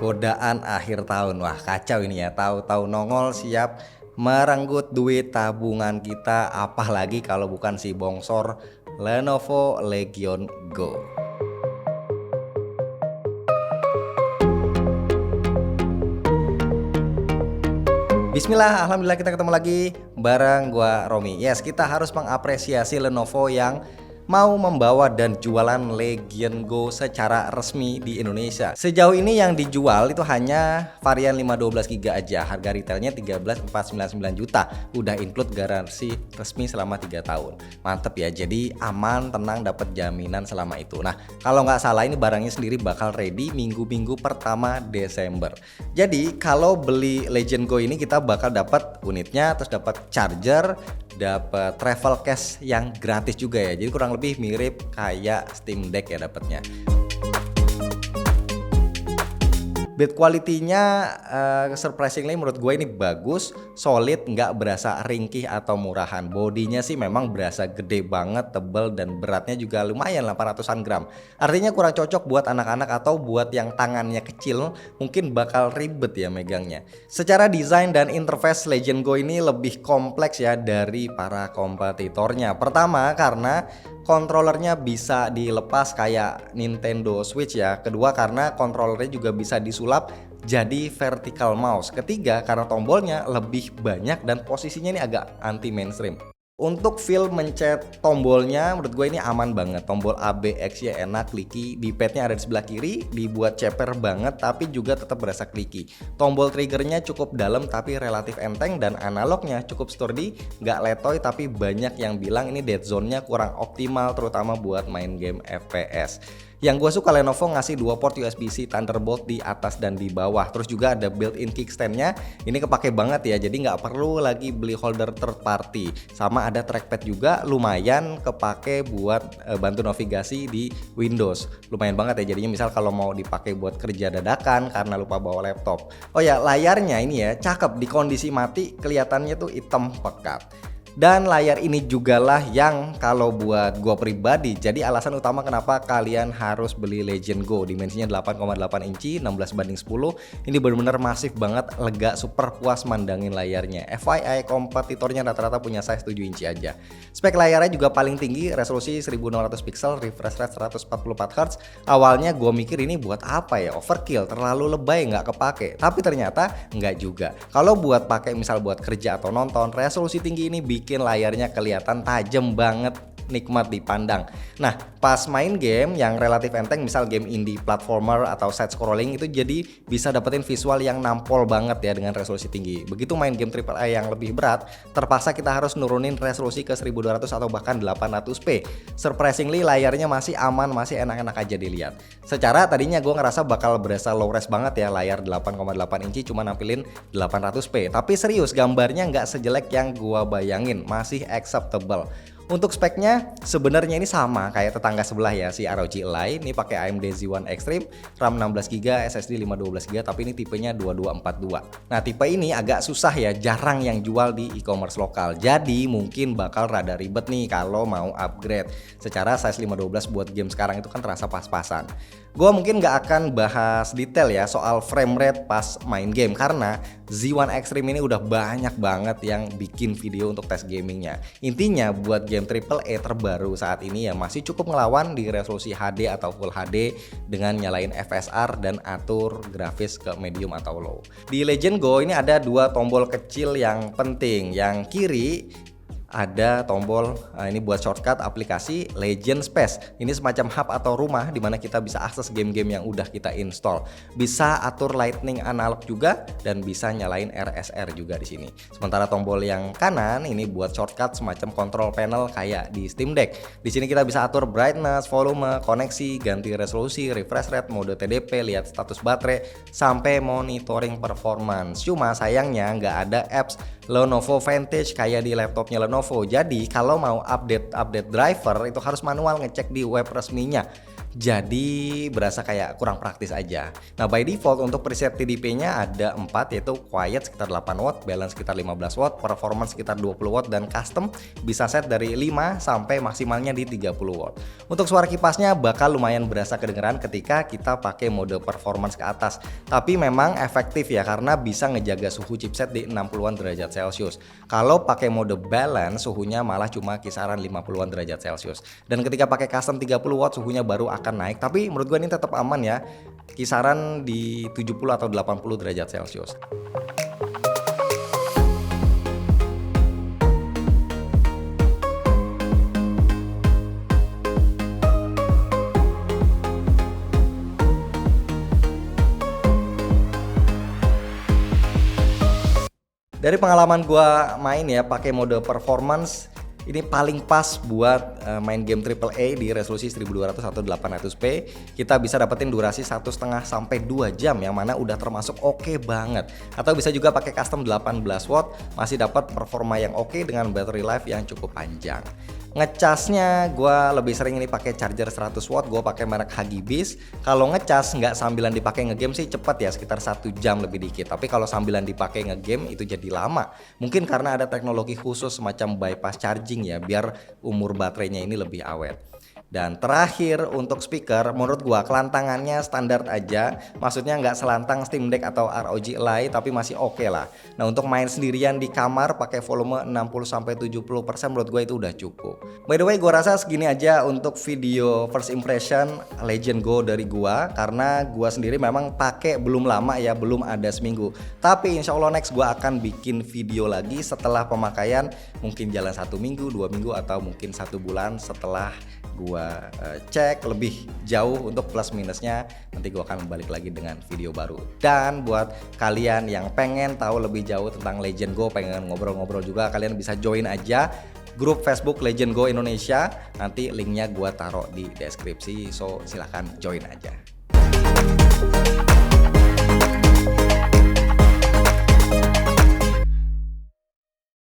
godaan akhir tahun. Wah, kacau ini ya. Tahu-tahu nongol siap merenggut duit tabungan kita, apalagi kalau bukan si bongsor Lenovo Legion Go. Bismillah, alhamdulillah kita ketemu lagi bareng gua Romi. Yes, kita harus mengapresiasi Lenovo yang mau membawa dan jualan Legion Go secara resmi di Indonesia. Sejauh ini yang dijual itu hanya varian 512GB aja. Harga retailnya 13.499 juta. Udah include garansi resmi selama 3 tahun. Mantep ya, jadi aman, tenang, dapat jaminan selama itu. Nah, kalau nggak salah ini barangnya sendiri bakal ready minggu-minggu pertama Desember. Jadi kalau beli Legion Go ini kita bakal dapat unitnya, terus dapat charger, dapat travel case yang gratis juga ya. Jadi kurang lebih mirip kayak Steam Deck ya dapatnya. Build quality-nya surprisingly menurut gue ini bagus, solid, nggak berasa ringkih atau murahan. Bodinya sih memang berasa gede banget, tebel, dan beratnya juga lumayan 800-an gram. Artinya kurang cocok buat anak-anak atau buat yang tangannya kecil, mungkin bakal ribet ya megangnya. Secara desain dan interface Legion Go ini lebih kompleks ya dari para kompetitornya. Pertama karena kontrolernya bisa dilepas kayak Nintendo Switch ya. Kedua karena kontrolernya juga bisa disulap jadi vertical mouse. Ketiga karena tombolnya lebih banyak dan posisinya ini agak anti mainstream. Untuk feel mencet tombolnya menurut gue ini aman banget. Tombol ABX ya enak, clicky. Di padnya ada di sebelah kiri, dibuat ceper banget tapi juga tetap berasa clicky. Tombol triggernya cukup dalam tapi relatif enteng, dan analognya cukup sturdy, nggak letoy tapi banyak yang bilang ini dead zone-nya kurang optimal terutama buat main game FPS. Yang gue suka Lenovo ngasih 2 port USB-C Thunderbolt di atas dan di bawah. Terus juga ada built-in kickstand-nya. Ini kepake banget ya, jadi nggak perlu lagi beli holder third party. Sama ada trackpad juga, lumayan kepake buat bantu navigasi di Windows. Lumayan banget ya, jadinya misal kalau mau dipakai buat kerja dadakan karena lupa bawa laptop. Oh ya, layarnya ini ya cakep, di kondisi mati kelihatannya tuh hitam pekat. Dan layar ini jugalah yang kalau buat gue pribadi jadi alasan utama kenapa kalian harus beli Legion Go. Dimensinya 8,8 inci, 16:10. Ini benar-benar masif banget, lega, super puas mandangin layarnya. FYI kompetitornya rata-rata punya size 7 inci aja. Spek layarnya juga paling tinggi, resolusi 1600 pixel, refresh rate 144 Hz. Awalnya gue mikir ini buat apa ya, overkill, terlalu lebay, nggak kepake. Tapi ternyata nggak juga. Kalau buat pakai misal buat kerja atau nonton, resolusi tinggi ini bikin layarnya kelihatan tajam banget, nikmat dipandang. Nah, pas main game yang relatif enteng, misal game indie platformer atau side scrolling, itu jadi bisa dapetin visual yang nampol banget ya dengan resolusi tinggi. Begitu main game AAA yang lebih berat, terpaksa kita harus nurunin resolusi ke 1200 atau bahkan 800p. Surprisingly layarnya masih aman, masih enak-enak aja dilihat. Secara tadinya gue ngerasa bakal berasa low res banget ya, layar 8,8 inci cuma nampilin 800p. Tapi serius, gambarnya nggak sejelek yang gue bayangin, masih acceptable. Untuk speknya sebenarnya ini sama kayak tetangga sebelah ya, si ROG Ally. Ini pakai AMD Zen 1 Extreme, RAM 16GB, SSD 512GB, tapi ini tipenya 2242. Nah, tipe ini agak susah ya, jarang yang jual di e-commerce lokal. Jadi mungkin bakal rada ribet nih kalau mau upgrade. Secara size 512 buat game sekarang itu kan terasa pas-pasan. Gue mungkin gak akan bahas detail ya soal frame rate pas main game karena Z1 Extreme ini udah banyak banget yang bikin video untuk tes gamingnya. Intinya buat game AAA terbaru saat ini ya masih cukup ngelawan di resolusi HD atau Full HD dengan nyalain FSR dan atur grafis ke medium atau low. Di Legion Go ini ada 2 tombol kecil yang penting. Yang kiri ada tombol ini buat shortcut aplikasi Legion Space. Ini semacam hub atau rumah di mana kita bisa akses game-game yang udah kita install. Bisa atur lightning analog juga dan bisa nyalain RSR juga di sini. Sementara tombol yang kanan ini buat shortcut semacam control panel kayak di Steam Deck. Di sini kita bisa atur brightness, volume, koneksi, ganti resolusi, refresh rate, mode TDP, lihat status baterai, sampai monitoring performance. Cuma sayangnya nggak ada apps Lenovo Vantage kayak di laptopnya Lenovo. Jadi kalau mau update driver itu harus manual ngecek di web resminya. jadi berasa kayak kurang praktis aja. Nah, by default untuk preset TDP-nya ada 4, yaitu quiet sekitar 8 watt, balance sekitar 15 watt, performance sekitar 20 watt, dan custom bisa set dari 5 sampai maksimalnya di 30 watt. Untuk suara kipasnya bakal lumayan berasa kedengeran ketika kita pakai mode performance ke atas. Tapi memang efektif ya, karena bisa ngejaga suhu chipset di 60-an derajat Celcius. Kalau pakai mode balance, suhunya malah cuma kisaran 50-an derajat Celcius. Dan ketika pakai custom 30 watt, suhunya baru akan naik, tapi menurut gue ini tetap aman ya, kisaran di 70 atau 80 derajat Celcius. Dari pengalaman gue main ya pakai mode performance, ini paling pas buat main game AAA di resolusi 1200 atau 800p. Kita bisa dapetin durasi 1,5 sampai 2 jam, yang mana udah termasuk oke banget. Atau bisa juga pakai custom 18 watt, masih dapat performa yang oke dengan battery life yang cukup panjang. Ngecasnya gue lebih sering ini pakai charger 100 watt, gue pakai merek Hagibis. Kalau ngecas nggak sambilan dipakai ngegame sih cepet ya, sekitar 1 jam lebih dikit. Tapi kalau sambilan dipakai ngegame itu jadi lama. Mungkin karena ada teknologi khusus semacam bypass charging ya, biar umur baterainya ini lebih awet. Dan terakhir untuk speaker, menurut gua kelantangannya standar aja, maksudnya nggak selantang Steam Deck atau ROG Ally, tapi masih oke lah. Nah, untuk main sendirian di kamar pakai volume 60-70%, menurut gua itu udah cukup. By the way, gua rasa segini aja untuk video first impression Legend Go dari gua, karena gua sendiri memang pakai belum lama ya, belum ada seminggu. Tapi insya Allah next gua akan bikin video lagi setelah pemakaian, mungkin jalan 1 minggu, 2 minggu, atau mungkin 1 bulan setelah gua cek lebih jauh untuk plus minusnya. Nanti gua akan balik lagi dengan video baru. Dan buat kalian yang pengen tahu lebih jauh tentang Legend Go, pengen ngobrol-ngobrol juga, kalian bisa join aja grup Facebook Legend Go Indonesia. Nanti linknya gua taruh di deskripsi, so silahkan join aja.